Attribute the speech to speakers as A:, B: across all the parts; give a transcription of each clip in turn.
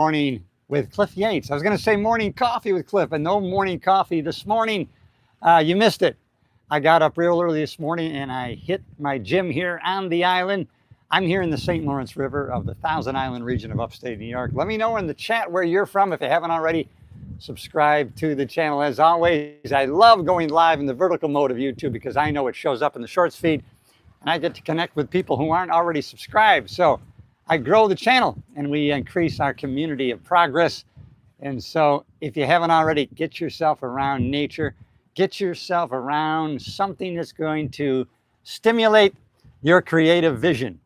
A: Morning with Cliff Yates. I was going to say morning coffee with Cliff, and no morning coffee this morning. You missed it. I got up real early this morning and I hit my gym here on the island. I'm here in the St. Lawrence River of the Thousand Island region of upstate New York. Let me know in the chat where you're from if you haven't already. Subscribe to the channel. As always, I love going live in the vertical mode of YouTube because I know it shows up in the shorts feed and I get to connect with people who aren't already subscribed. So I grow the channel and we increase our community of progress. And so if you haven't already, get yourself around nature, get yourself around something that's going to stimulate your creative vision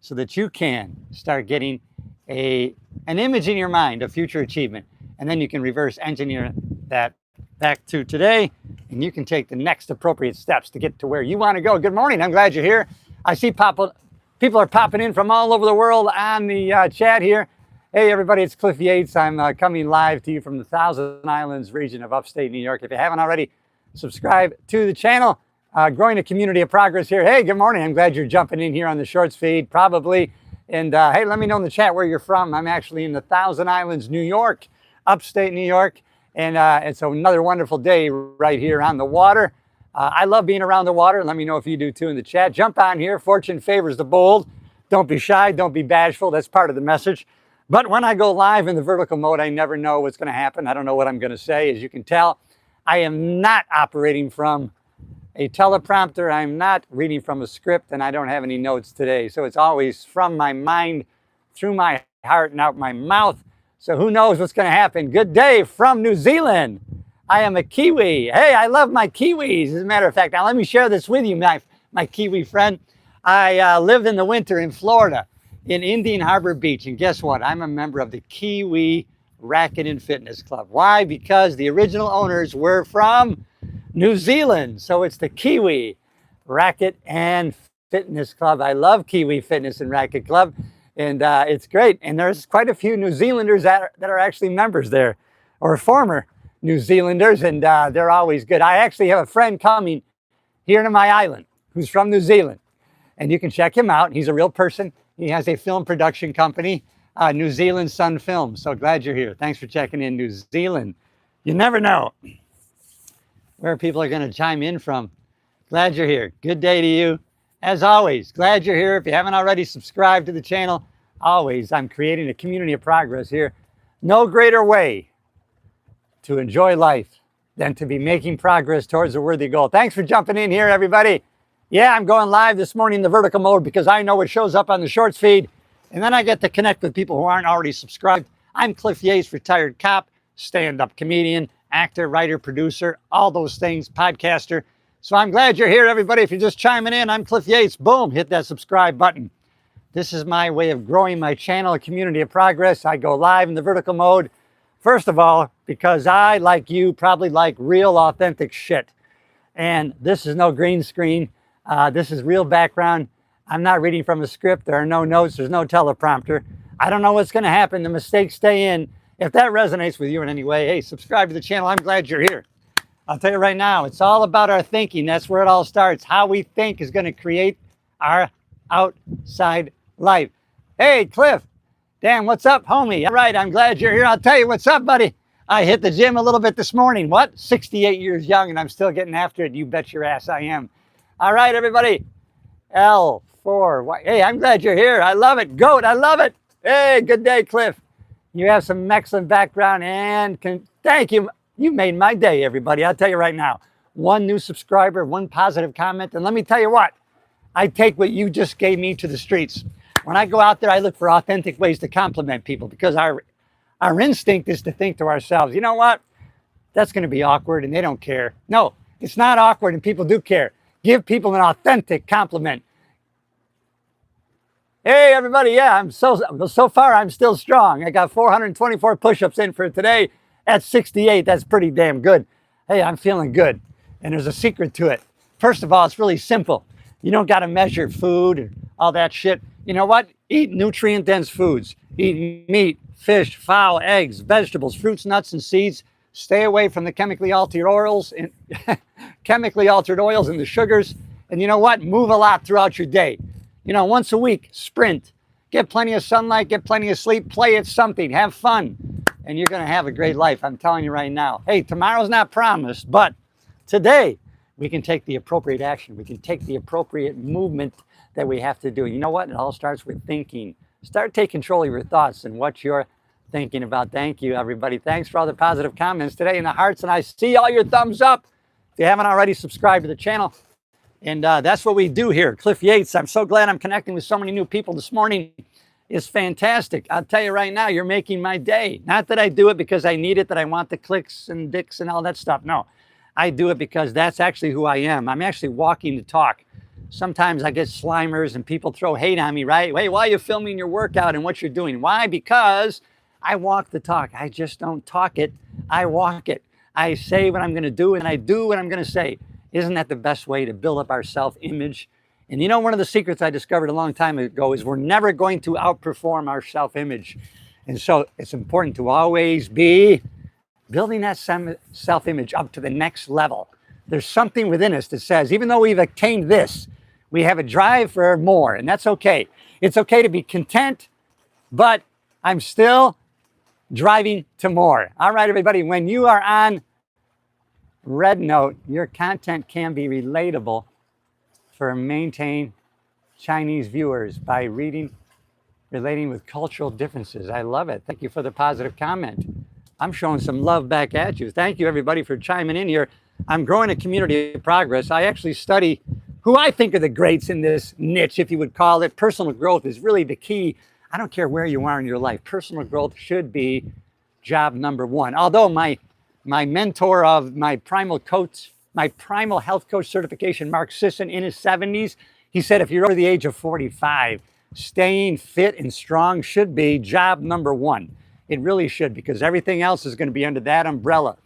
A: so that you can start getting an image in your mind of future achievement. And then you can reverse engineer that back to today, and you can take the next appropriate steps to get to where you want to go. Good morning. I'm glad you're here. I see people are popping in from all over the world on the chat here. Hey, everybody, it's Cliff Yates. I'm coming live to you from the Thousand Islands region of upstate New York. If you haven't already, subscribe to the channel. Growing a community of progress here. Hey, good morning. I'm glad you're jumping in here on the shorts feed, probably. And hey, let me know in the chat where you're from. I'm actually in the Thousand Islands, New York, upstate New York. And it's another wonderful day right here on the water. I love being around the water. Let me know if you do too in the chat. Jump on here. Fortune favors the bold. Don't be shy. Don't be bashful. That's part of the message. But when I go live in the vertical mode, I never know what's going to happen. I don't know what I'm going to say. As you can tell, I am not operating from a teleprompter. I'm not reading from a script, and I don't have any notes today. So it's always from my mind, through my heart, and out my mouth. So who knows what's going to happen? Good day from New Zealand. I am a Kiwi. Hey, I love my Kiwis, as a matter of fact. Now, let me share this with you, my Kiwi friend. I lived in the winter in Florida, in Indian Harbor Beach. And guess what? I'm a member of the Kiwi Racket and Fitness Club. Why? Because the original owners were from New Zealand. So it's the Kiwi Racket and Fitness Club. I love Kiwi Fitness and Racket Club. And it's great. And there's quite a few New Zealanders that are actually members there, or former New Zealanders, and they're always good. I actually have a friend coming here to my island who's from New Zealand, and you can check him out. He's a real person. He has a film production company, New Zealand Sun Films. So glad you're here. Thanks for checking in, New Zealand. You never know where people are going to chime in from. Glad you're here. Good day to you. As always, glad you're here. If you haven't already subscribed to the channel, always, I'm creating a community of progress here. No greater way to enjoy life than to be making progress towards a worthy goal. Thanks for jumping in here, everybody. Yeah, I'm going live this morning in the vertical mode because I know it shows up on the shorts feed, and then I get to connect with people who aren't already subscribed. I'm Cliff Yates, retired cop, stand-up comedian, actor, writer, producer, all those things, podcaster. So I'm glad you're here, everybody. If you're just chiming in, I'm Cliff Yates. Boom, hit that subscribe button. This is my way of growing my channel, a community of progress. I go live in the vertical mode. First of all, because I, like you, probably like real authentic shit. And this is no green screen. This is real background. I'm not reading from a script. There are no notes. There's no teleprompter. I don't know what's going to happen. The mistakes stay in. If that resonates with you in any way, hey, subscribe to the channel. I'm glad you're here. I'll tell you right now, it's all about our thinking. That's where it all starts. How we think is going to create our outside life. Hey, Cliff. Dan, what's up, homie? All right, I'm glad you're here. I'll tell you what's up, buddy. I hit the gym a little bit this morning. What? 68 years young, and I'm still getting after it. You bet your ass I am. All right, everybody. L4. Hey, I'm glad you're here. I love it. Goat, I love it. Hey, good day, Cliff. You have some excellent background, and thank you. You made my day, everybody. I'll tell you right now. One new subscriber, one positive comment, and let me tell you what. I take what you just gave me to the streets. When I go out there, I look for authentic ways to compliment people because our instinct is to think to ourselves, you know what? That's going to be awkward and they don't care. No, it's not awkward and people do care. Give people an authentic compliment. Hey, everybody. Yeah, so far I'm still strong. I got 424 push-ups in for today at 68. That's pretty damn good. Hey, I'm feeling good. And there's a secret to it. First of all, it's really simple. You don't got to measure food and all that shit. You know what? Eat nutrient-dense foods. Eat meat, fish, fowl, eggs, vegetables, fruits, nuts, and seeds. Stay away from the chemically altered oils and the sugars. And you know what? Move a lot throughout your day. You know, once a week, sprint. Get plenty of sunlight, get plenty of sleep, play at something, have fun, and you're going to have a great life. I'm telling you right now. Hey, tomorrow's not promised, but today we can take the appropriate action. We can take the appropriate movement that we have to do. You know what? It all starts with thinking. Start taking control of your thoughts and what you're thinking about. Thank you, everybody. Thanks for all the positive comments today in the hearts, and I see all your thumbs up. If you haven't already, subscribed to the channel. And that's what we do here. Cliff Yates, I'm so glad I'm connecting with so many new people this morning. It's fantastic. I'll tell you right now, you're making my day. Not that I do it because I need it, that I want the clicks and dicks and all that stuff. No, I do it because that's actually who I am. I'm actually walking the talk. Sometimes I get slimers and people throw hate on me, right? Hey, why are you filming your workout and what you're doing? Why? Because I walk the talk. I just don't talk it. I walk it. I say what I'm going to do and I do what I'm going to say. Isn't that the best way to build up our self-image? And you know, one of the secrets I discovered a long time ago is we're never going to outperform our self-image. And so it's important to always be building that self-image up to the next level. There's something within us that says, even though we've attained this, we have a drive for more, and that's okay. It's okay to be content, but I'm still driving to more. All right, everybody, when you are on red note, your content can be relatable for maintain Chinese viewers by relating with cultural differences. I love it. Thank you for the positive comment. I'm showing some love back at you. Thank you, everybody, for chiming in here. I'm growing a community of progress. I actually study who I think are the greats in this niche, if you would call it. Personal growth is really the key. I don't care where you are in your life. Personal growth should be job number one. Although my mentor of my primal health coach certification, Mark Sisson, in his 70s, he said, if you're over the age of 45, staying fit and strong should be job number one. It really should, because everything else is going to be under that umbrella.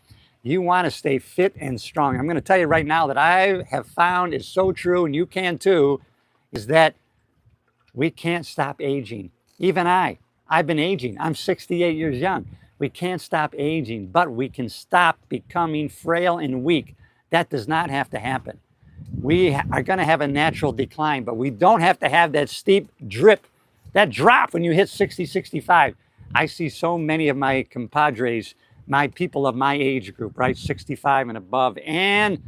A: You want to stay fit and strong. I'm going to tell you right now that I have found is so true, and you can too, is that we can't stop aging. Even I've been aging. I'm 68 years young. We can't stop aging, but we can stop becoming frail and weak. That does not have to happen. We are going to have a natural decline, but we don't have to have that steep drip, that drop when you hit 60, 65. I see so many of my compadres, my people of my age group, right, 65 and above, and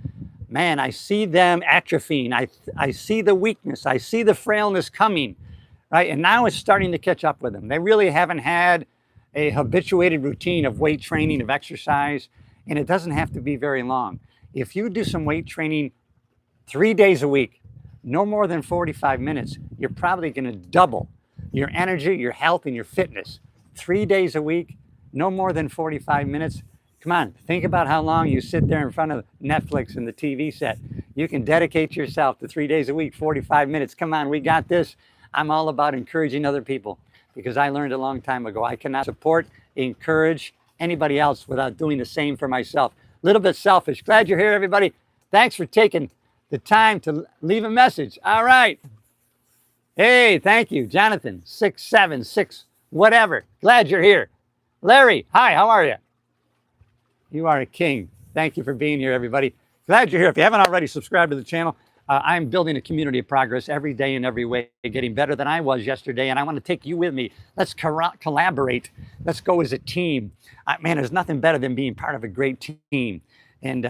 A: man, I see them atrophying. I see the weakness. I see the frailness coming, right? And now it's starting to catch up with them. They really haven't had a habituated routine of weight training, of exercise, and it doesn't have to be very long. If you do some weight training 3 days a week, no more than 45 minutes, you're probably going to double your energy, your health, and your fitness. 3 days a week, no more than 45 minutes. Come on, think about how long you sit there in front of Netflix and the TV set. You can dedicate yourself to 3 days a week, 45 minutes. Come on, we got this. I'm all about encouraging other people because I learned a long time ago, I cannot support, encourage anybody else without doing the same for myself. A little bit selfish. Glad you're here, everybody. Thanks for taking the time to leave a message. All right. Hey, thank you, Jonathan, 676, whatever. Glad you're here. Larry, hi, how are you? You are a king. Thank you for being here, everybody. Glad you're here. If you haven't already subscribed to the channel, I'm building a community of progress every day in every way, getting better than I was yesterday, and I want to take you with me. Let's collaborate. Let's go as a team. Man, there's nothing better than being part of a great team. And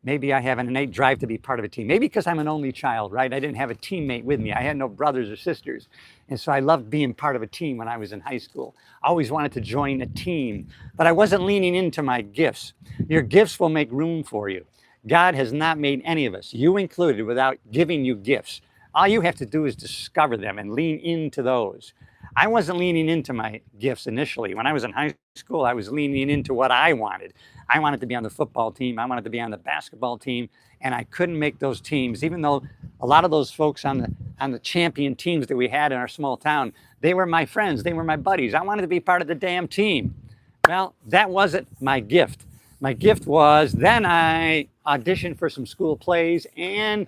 A: maybe I have an innate drive to be part of a team. Maybe because I'm an only child, right? I didn't have a teammate with me. I had no brothers or sisters. And so I loved being part of a team when I was in high school. I always wanted to join a team, but I wasn't leaning into my gifts. Your gifts will make room for you. God has not made any of us, you included, without giving you gifts. All you have to do is discover them and lean into those. I wasn't leaning into my gifts initially. When I was in high school, I was leaning into what I wanted. I wanted to be on the football team. I wanted to be on the basketball team, and I couldn't make those teams, even though a lot of those folks on the champion teams that we had in our small town, they were my friends. They were my buddies. I wanted to be part of the damn team. Well, that wasn't my gift. My gift was then I auditioned for some school plays, and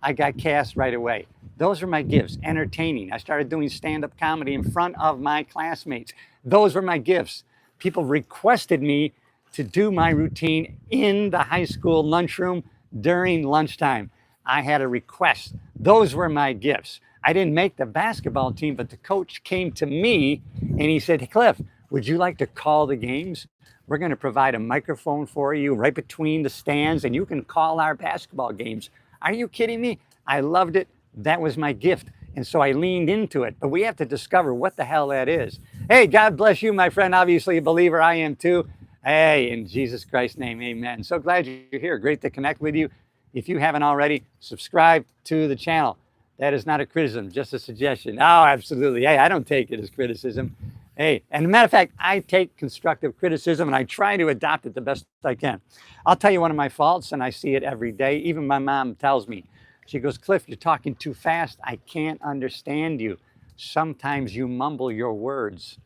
A: I got cast right away. Those were my gifts. Entertaining. I started doing stand-up comedy in front of my classmates. Those were my gifts. People requested me to do my routine in the high school lunchroom during lunchtime. I had a request. Those were my gifts. I didn't make the basketball team, but the coach came to me and he said, "Hey, Cliff, would you like to call the games? We're going to provide a microphone for you right between the stands and you can call our basketball games." Are you kidding me? I loved it. That was my gift. And so I leaned into it. But we have to discover what the hell that is. Hey, God bless you, my friend. Obviously a believer. I am too. Hey, in Jesus Christ's name, amen. So glad you're here. Great to connect with you. If you haven't already, subscribe to the channel. That is not a criticism, just a suggestion. Oh, absolutely. Hey, I don't take it as criticism. Hey, and as a matter of fact, I take constructive criticism and I try to adopt it the best I can. I'll tell you one of my faults, and I see it every day. Even my mom tells me, she goes, "Cliff, you're talking too fast. I can't understand you. Sometimes you mumble your words."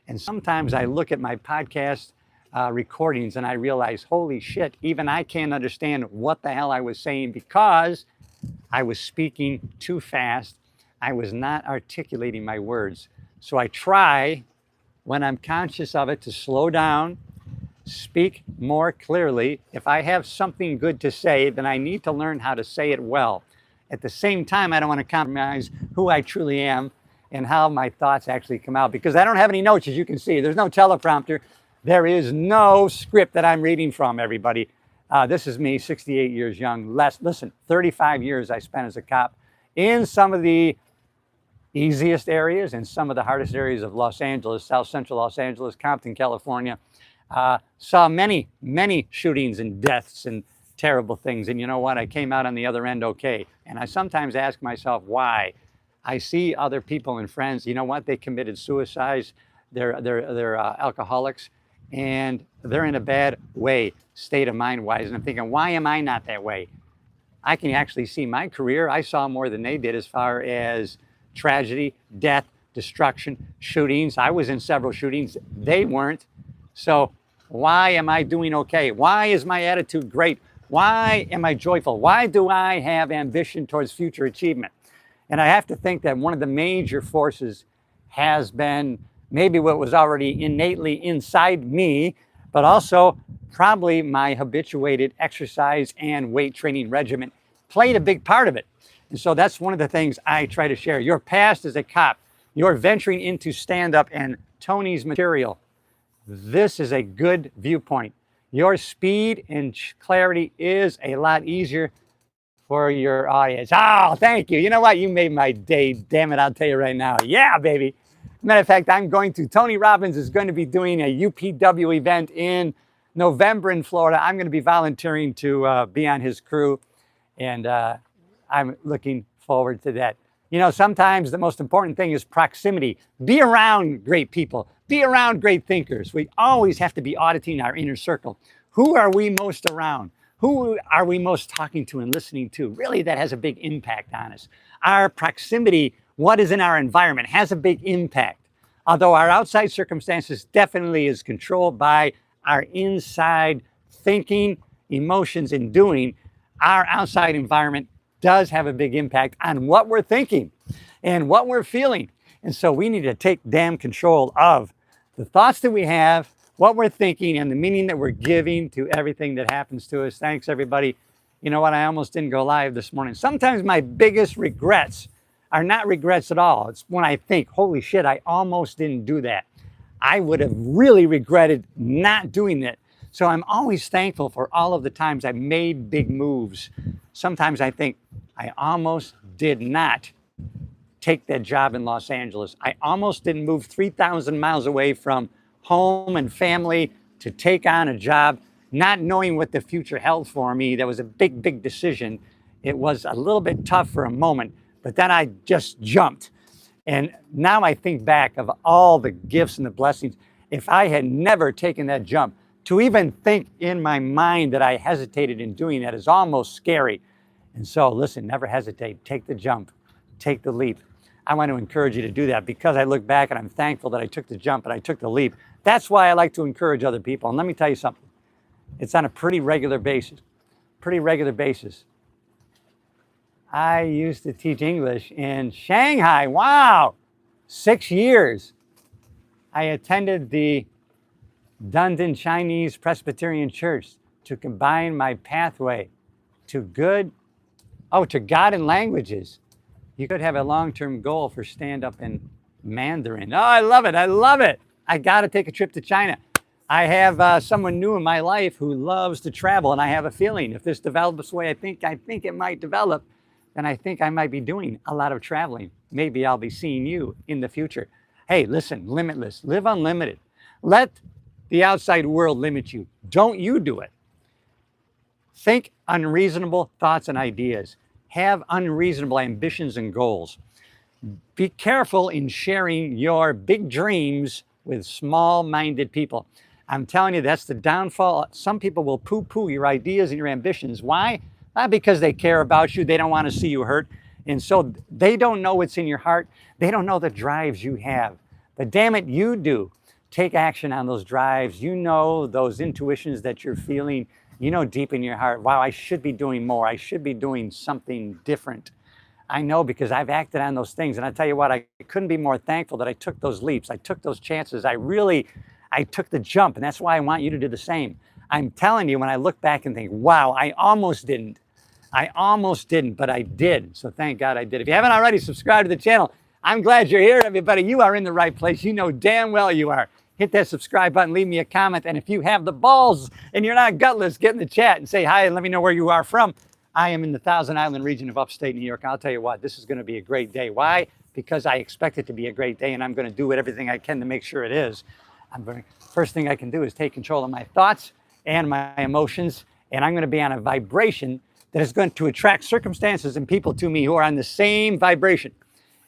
A: And sometimes I look at my podcast recordings and I realize, holy shit, even I can't understand what the hell I was saying because I was speaking too fast. I was not articulating my words. So I try, when I'm conscious of it, to slow down, speak more clearly. If I have something good to say, then I need to learn how to say it well. At the same time, I don't want to compromise who I truly am and how my thoughts actually come out, because I don't have any notes, as you can see. There's no teleprompter. There is no script that I'm reading from, everybody. This is me, 68 years young. Listen, 35 years I spent as a cop in some of the easiest areas and some of the hardest areas of Los Angeles, South Central Los Angeles, Compton, California. Saw many, many shootings and deaths and terrible things. And you know what? I came out on the other end okay. And I sometimes ask myself why. I see other people and friends, you know what? They committed suicides. They're alcoholics, and they're in a bad way, state of mind-wise. And I'm thinking, why am I not that way? I can actually see my career. I saw more than they did as far as tragedy, death, destruction, shootings. I was in several shootings. They weren't. So why am I doing okay? Why is my attitude great? Why am I joyful? Why do I have ambition towards future achievement? And I have to think that one of the major forces has been maybe what was already innately inside me, but also probably my habituated exercise and weight training regimen played a big part of it. And so that's one of the things I try to share. Your past as a cop, you're venturing into stand-up and Tony's material. This is a good viewpoint. Your speed and clarity is a lot easier for your audience. Oh, thank you. You know what? You made my day. Damn it, I'll tell you right now. Yeah, baby. Matter of fact, Tony Robbins is going to be doing a UPW event in November in Florida. I'm going to be volunteering to be on his crew, and I'm looking forward to that. You know, sometimes the most important thing is proximity. Be around great people. Be around great thinkers. We always have to be auditing our inner circle. Who are we most around? Who are we most talking to and listening to? Really, that has a big impact on us. Our proximity, what is in our environment, has a big impact. Although our outside circumstances definitely is controlled by our inside thinking, emotions, and doing, our outside environment does have a big impact on what we're thinking and what we're feeling. And so we need to take damn control of the thoughts that we have, what we're thinking, and the meaning that we're giving to everything that happens to us. Thanks, everybody. You know what? I almost didn't go live this morning. Sometimes my biggest regrets are not regrets at all. It's when I think, holy shit, I almost didn't do that. I would have really regretted not doing it. So I'm always thankful for all of the times I made big moves. Sometimes I think, I almost did not take that job in Los Angeles. I almost didn't move 3,000 miles away from home and family to take on a job, not knowing what the future held for me. That was a big, big decision. It was a little bit tough for a moment, but then I just jumped. And now I think back of all the gifts and the blessings. If I had never taken that jump, to even think in my mind that I hesitated in doing that is almost scary. And so listen, never hesitate. Take the jump. Take the leap. I want to encourage you to do that because I look back and I'm thankful that I took the jump and I took the leap. That's why I like to encourage other people. And let me tell you something. It's on a pretty regular basis. I used to teach English in Shanghai. Wow! 6 years. I attended the Dunedin Chinese Presbyterian Church to combine my pathway to God and languages. You could have a long-term goal for stand-up in Mandarin. Oh, I love it. I love it. I got to take a trip to China. I have someone new in my life who loves to travel, and I have a feeling if this develops the way I think it might develop, then I think I might be doing a lot of traveling. Maybe I'll be seeing you in the future. Hey, listen, limitless, live unlimited. Let the outside world limit you. Don't you do it. Think unreasonable thoughts and ideas. Have unreasonable ambitions and goals. Be careful in sharing your big dreams with small-minded people. I'm telling you, that's the downfall. Some people will poo-poo your ideas and your ambitions. Why? Not because they care about you. They don't want to see you hurt. And so they don't know what's in your heart. They don't know the drives you have. But damn it, you do. Take action on those drives. You know those intuitions that you're feeling. You know deep in your heart, wow, I should be doing more. I should be doing something different. I know because I've acted on those things. And I tell you what, I couldn't be more thankful that I took those leaps. I took those chances. I took the jump. And that's why I want you to do the same. I'm telling you, when I look back and think, wow, I almost didn't, but I did. So thank God I did. If you haven't already, subscribe to the channel. I'm glad you're here, everybody. You are in the right place. You know damn well you are. Hit that subscribe button, leave me a comment. And if you have the balls and you're not gutless, get in the chat and say hi and let me know where you are from. I am in the Thousand Island region of upstate New York. I'll tell you what, this is going to be a great day. Why? Because I expect it to be a great day, and I'm going to do everything I can to make sure it is. First thing I can do is take control of my thoughts and my emotions, and I'm going to be on a vibration that is going to attract circumstances and people to me who are on the same vibration.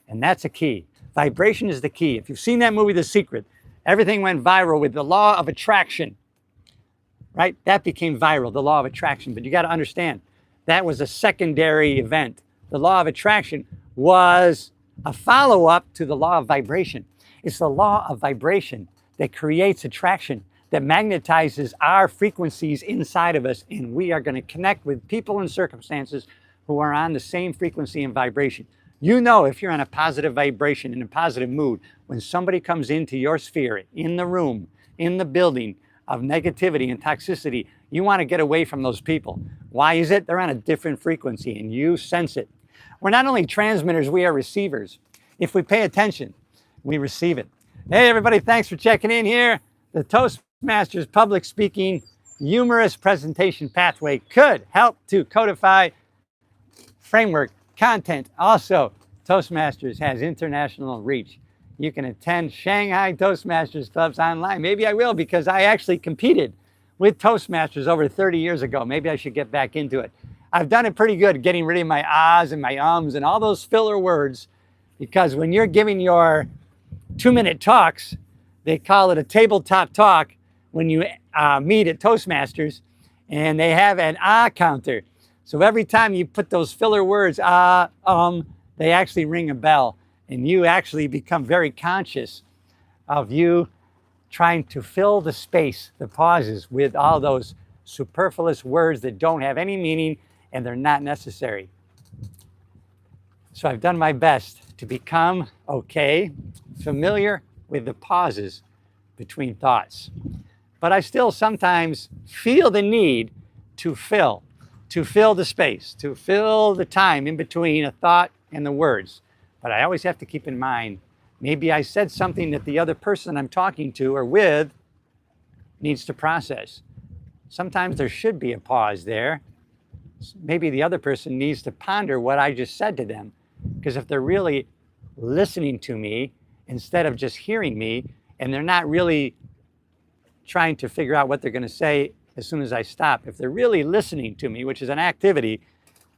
A: And that's a key. Vibration is the key. If you've seen that movie, The Secret, everything went viral with the law of attraction, right? That became viral, the law of attraction. But you got to understand, that was a secondary event. The law of attraction was a follow-up to the law of vibration. It's the law of vibration that creates attraction, that magnetizes our frequencies inside of us, and we are going to connect with people and circumstances who are on the same frequency and vibration. You know, if you're on a positive vibration, in a positive mood, when somebody comes into your sphere, in the room, in the building of negativity and toxicity, you want to get away from those people. Why is it? They're on a different frequency and you sense it. We're not only transmitters, we are receivers. If we pay attention, we receive it. Hey everybody, thanks for checking in here. The Toastmasters public speaking humorous presentation pathway could help to codify framework content. Also, Toastmasters has international reach. You can attend Shanghai Toastmasters clubs online. Maybe I will, because I actually competed with Toastmasters over 30 years ago. Maybe I should get back into it. I've done it pretty good getting rid of my ahs and my ums and all those filler words, because when you're giving your 2-minute talks, they call it a tabletop talk when you meet at Toastmasters, and they have an ah counter. So every time you put those filler words, they actually ring a bell, and you actually become very conscious of you trying to fill the space, the pauses, with all those superfluous words that don't have any meaning and they're not necessary. So I've done my best to become familiar with the pauses between thoughts. But I still sometimes feel the need to fill the space, to fill the time in between a thought and the words. But I always have to keep in mind, maybe I said something that the other person I'm talking to or with needs to process. Sometimes there should be a pause there. Maybe the other person needs to ponder what I just said to them. Because if they're really listening to me instead of just hearing me, and they're not really trying to figure out what they're going to say as soon as I stop, if they're really listening to me, which is an activity,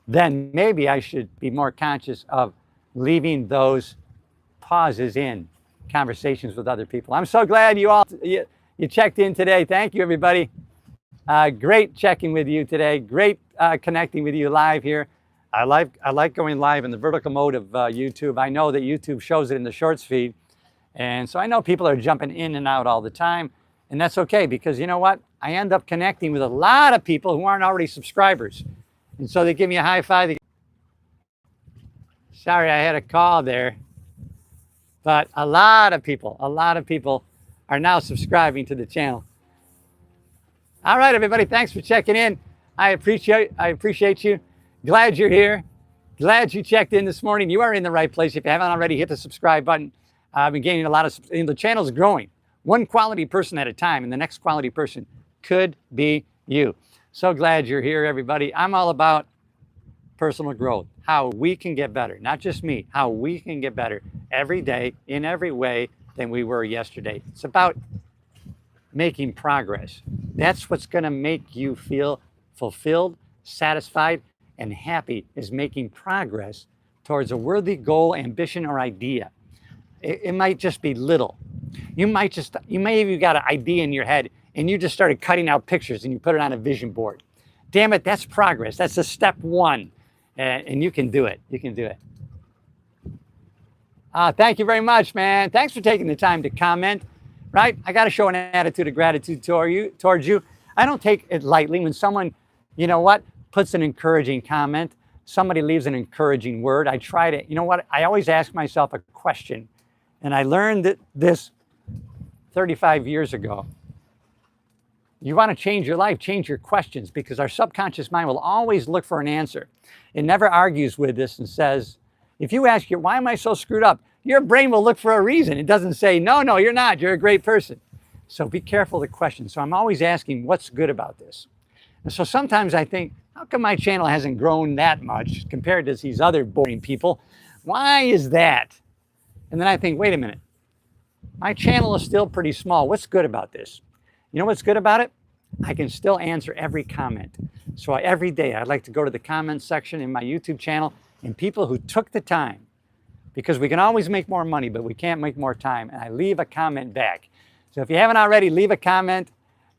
A: then maybe I should be more conscious of leaving those pauses in conversations with other people. I'm so glad you checked in today. Thank you, everybody. Great checking with you today. Great connecting with you live here. I like going live in the vertical mode of YouTube. I know that YouTube shows it in the shorts feed. And so I know people are jumping in and out all the time. And that's okay, because you know what? I end up connecting with a lot of people who aren't already subscribers. And so they give me a high five. Sorry, I had a call there. But a lot of people are now subscribing to the channel. All right, everybody, thanks for checking in. I appreciate you. Glad you're here. Glad you checked in this morning. You are in the right place. If you haven't already, hit the subscribe button. I've been gaining a lot of, the channel's growing. One quality person at a time, and the next quality person could be you. So glad you're here, everybody. I'm all about personal growth, how we can get better, not just me, how we can get better every day in every way than we were yesterday. It's about making progress. That's what's going to make you feel fulfilled, satisfied, and happy, is making progress towards a worthy goal, ambition, or idea. It might just be little. You may have got an idea in your head and you just started cutting out pictures and you put it on a vision board. Damn it, that's progress. That's the step one. And you can do it. You can do it. Thank you very much, man. Thanks for taking the time to comment. Right? I got to show an attitude of gratitude towards you. I don't take it lightly when someone, you know what, puts an encouraging comment. Somebody leaves an encouraging word. I try to, you know what, I always ask myself a question. And I learned this 35 years ago. You want to change your life, change your questions, because our subconscious mind will always look for an answer. It never argues with this and says, if you ask your, why am I so screwed up? Your brain will look for a reason. It doesn't say, no, you're not. You're a great person. So be careful of the question. So I'm always asking, what's good about this? And so sometimes I think, how come my channel hasn't grown that much compared to these other boring people? Why is that? And then I think, wait a minute. My channel is still pretty small. What's good about this? You know what's good about it? I can still answer every comment. So every day I'd like to go to the comments section in my YouTube channel, and people who took the time, because we can always make more money, but we can't make more time, and I leave a comment back. So if you haven't already, leave a comment.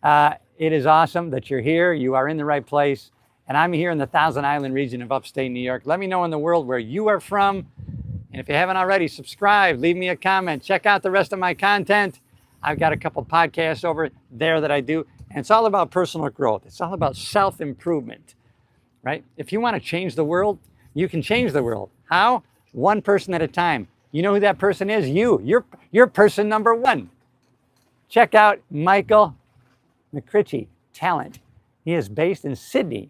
A: It is awesome that you're here. You are in the right place. And I'm here in the Thousand Island region of upstate New York. Let me know in the world where you are from. And if you haven't already, subscribe, leave me a comment, check out the rest of my content. I've got a couple podcasts over there that I do. And it's all about personal growth. It's all about self-improvement, right? If you want to change the world, you can change the world. How? One person at a time. You know who that person is? You. You're person number one. Check out Michael McCritchie, Talent. He is based in Sydney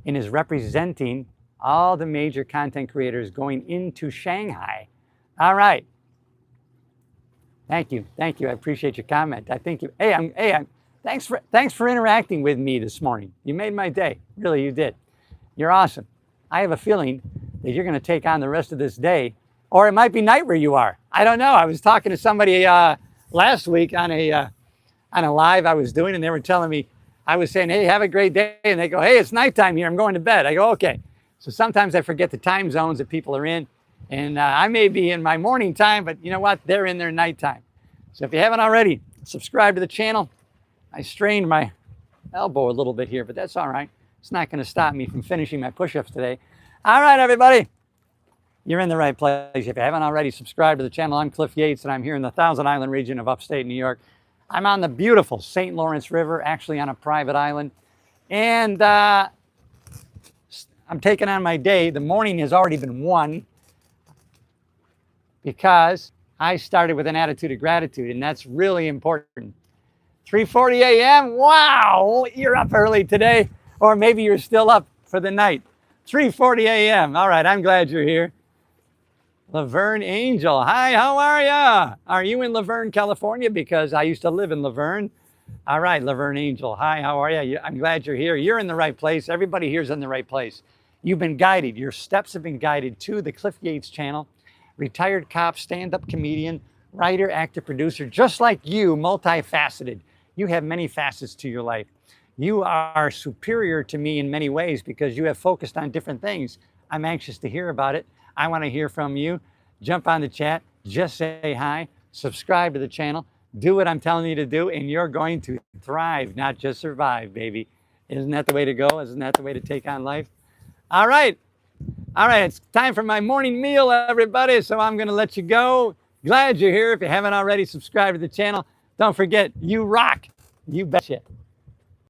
A: and is representing all the major content creators going into Shanghai. All right. Thank you. I appreciate your comment. I think you. Thanks for interacting with me this morning. You made my day. Really, you did. You're awesome. I have a feeling that you're going to take on the rest of this day, or it might be night where you are. I don't know. I was talking to somebody last week on a live I was doing, and they were telling me, I was saying, hey, have a great day. And they go, hey, it's nighttime here. I'm going to bed. I go, okay. So sometimes I forget the time zones that people are in. And I may be in my morning time, but you know what? They're in their nighttime. So if you haven't already, subscribe to the channel. I strained my elbow a little bit here, but that's all right. It's not going to stop me from finishing my push-ups today. All right, everybody. You're in the right place. If you haven't already, subscribed to the channel. I'm Cliff Yates, and I'm here in the Thousand Island region of upstate New York. I'm on the beautiful St. Lawrence River, actually on a private island. And I'm taking on my day. The morning has already been won because I started with an attitude of gratitude, and that's really important. 3:40 a.m. Wow, you're up early today, or maybe you're still up for the night. 3:40 a.m. All right, I'm glad you're here. Laverne Angel, hi, how are ya? Are you in Laverne, California? Because I used to live in Laverne. All right, Laverne Angel, hi, how are ya? I'm glad you're here. You're in the right place. Everybody here's in the right place. You've been guided. Your steps have been guided to the Cliff Yates channel. Retired cop, stand-up comedian, writer, actor, producer, just like you, multifaceted. You have many facets to your life. You are superior to me in many ways because you have focused on different things. I'm anxious to hear about it. I want to hear from you. Jump on the chat, just say hi, subscribe to the channel, do what I'm telling you to do, and you're going to thrive, not just survive, baby. Isn't that the way to go? Isn't that the way to take on life? All right. It's time for my morning meal, everybody, so I'm going to let you go. Glad you're here. If you haven't already, subscribed to the channel. Don't forget, you rock. You betcha.